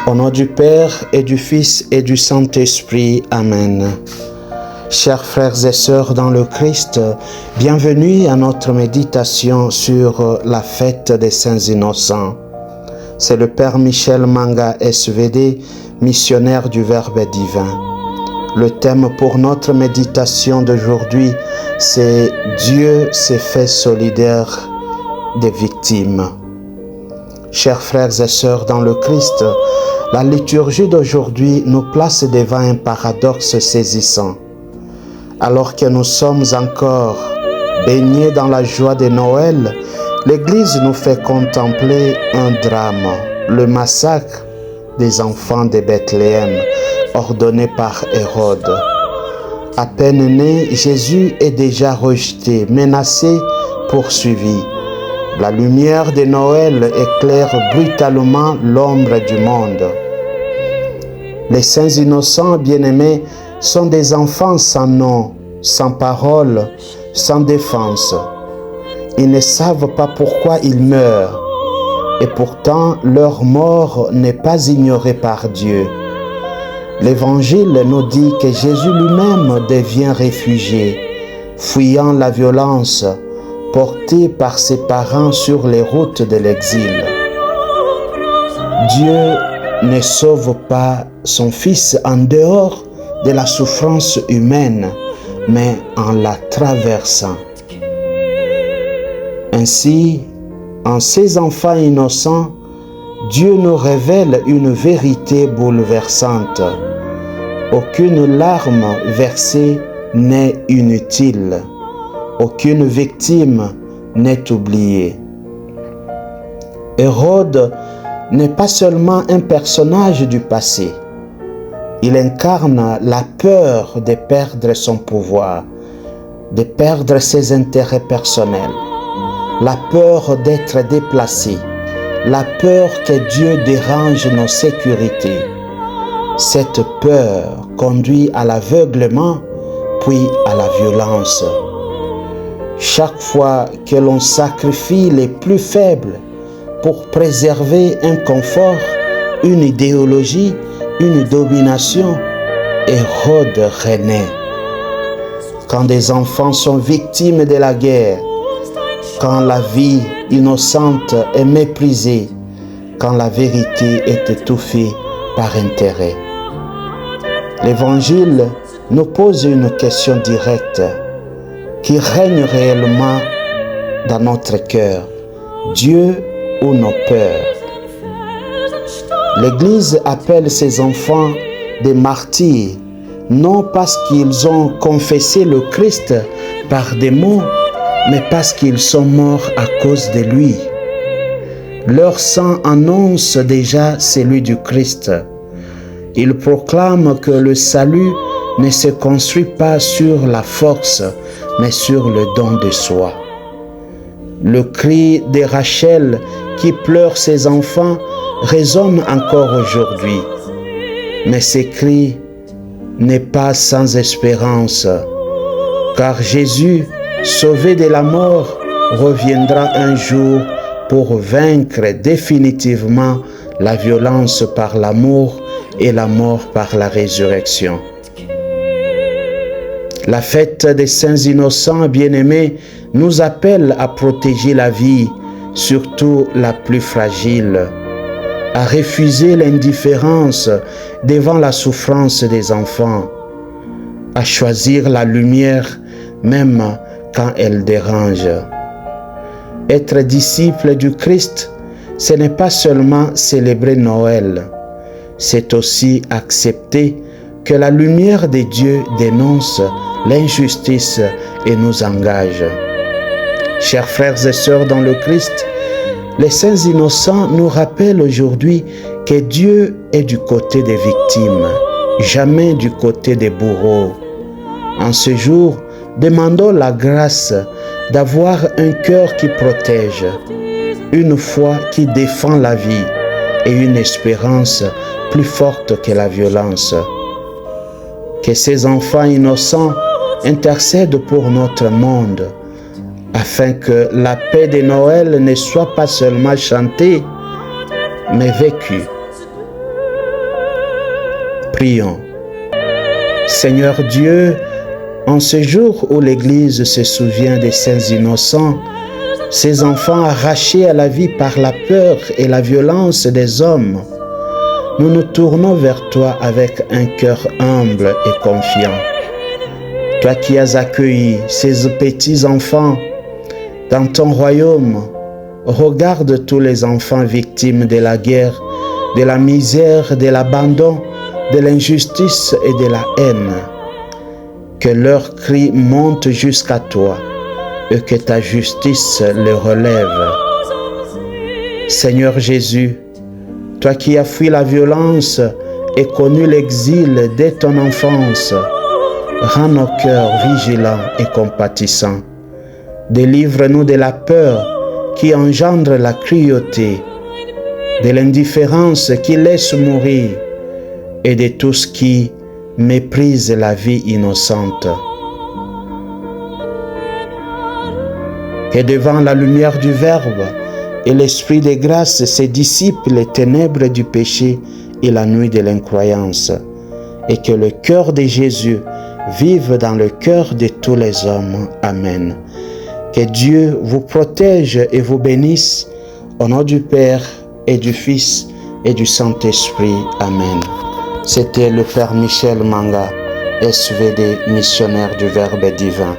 Au nom du Père et du Fils et du Saint-Esprit. Amen. Chers frères et sœurs dans le Christ, bienvenue à notre méditation sur la fête des Saints Innocents. C'est le Père Michel Manga SVD, missionnaire du Verbe divin. Le thème pour notre méditation d'aujourd'hui, c'est « Dieu s'est fait solidaire des victimes ». Chers frères et sœurs dans le Christ, la liturgie d'aujourd'hui nous place devant un paradoxe saisissant. Alors que nous sommes encore baignés dans la joie de Noël, l'Église nous fait contempler un drame, le massacre des enfants de Bethléem, ordonné par Hérode. À peine né, Jésus est déjà rejeté, menacé, poursuivi. La lumière de Noël éclaire brutalement l'ombre du monde. Les saints innocents bien-aimés sont des enfants sans nom, sans parole, sans défense. Ils ne savent pas pourquoi ils meurent, et pourtant leur mort n'est pas ignorée par Dieu. L'Évangile nous dit que Jésus lui-même devient réfugié, fuyant la violence, porté par ses parents sur les routes de l'exil. Dieu ne sauve pas son Fils en dehors de la souffrance humaine, mais en la traversant. Ainsi, en ces enfants innocents, Dieu nous révèle une vérité bouleversante. Aucune larme versée n'est inutile. Aucune victime n'est oubliée. Hérode n'est pas seulement un personnage du passé. Il incarne la peur de perdre son pouvoir, de perdre ses intérêts personnels, la peur d'être déplacé, la peur que Dieu dérange nos sécurités. Cette peur conduit à l'aveuglement, puis à la violence. Chaque fois que l'on sacrifie les plus faibles pour préserver un confort, une idéologie, une domination, Hérode renaît. Quand des enfants sont victimes de la guerre, quand la vie innocente est méprisée, quand la vérité est étouffée par intérêt. L'Évangile nous pose une question directe. Qui règne réellement dans notre cœur, Dieu ou nos peurs? L'Église appelle ses enfants des martyrs, non parce qu'ils ont confessé le Christ par des mots, mais parce qu'ils sont morts à cause de lui. Leur sang annonce déjà celui du Christ. Ils proclament que le salut ne se construit pas sur la force, mais sur le don de soi. Le cri de Rachel qui pleure ses enfants résonne encore aujourd'hui. Mais ce cri n'est pas sans espérance, car Jésus, sauvé de la mort, reviendra un jour pour vaincre définitivement la violence par l'amour et la mort par la résurrection. La fête des saints innocents bien-aimés nous appelle à protéger la vie, surtout la plus fragile, à refuser l'indifférence devant la souffrance des enfants, à choisir la lumière même quand elle dérange. Être disciple du Christ, ce n'est pas seulement célébrer Noël, c'est aussi accepter que la lumière de Dieu dénonce l'injustice et nous engage. Chers frères et sœurs dans le Christ, les saints innocents nous rappellent aujourd'hui que Dieu est du côté des victimes, jamais du côté des bourreaux. En ce jour, demandons la grâce d'avoir un cœur qui protège, une foi qui défend la vie et une espérance plus forte que la violence. Que ces enfants innocents intercèdent pour notre monde, afin que la paix de Noël ne soit pas seulement chantée, mais vécue. Prions. Seigneur Dieu, en ce jour où l'Église se souvient des saints innocents, ces enfants arrachés à la vie par la peur et la violence des hommes, nous nous tournons vers toi avec un cœur humble et confiant. Toi qui as accueilli ces petits enfants dans ton royaume, regarde tous les enfants victimes de la guerre, de la misère, de l'abandon, de l'injustice et de la haine. Que leurs cris montent jusqu'à toi et que ta justice les relève. Seigneur Jésus, toi qui as fui la violence et connu l'exil dès ton enfance, rends nos cœurs vigilants et compatissants. Délivre-nous de la peur qui engendre la cruauté, de l'indifférence qui laisse mourir et de tout ce qui méprise la vie innocente. Que devant la lumière du Verbe et l'Esprit de grâce se dissipent les ténèbres du péché et la nuit de l'incroyance, et que le cœur de Jésus vive dans le cœur de tous les hommes. Amen. Que Dieu vous protège et vous bénisse, au nom du Père et du Fils et du Saint-Esprit. Amen. C'était le Père Michel Manga, SVD, missionnaire du Verbe divin.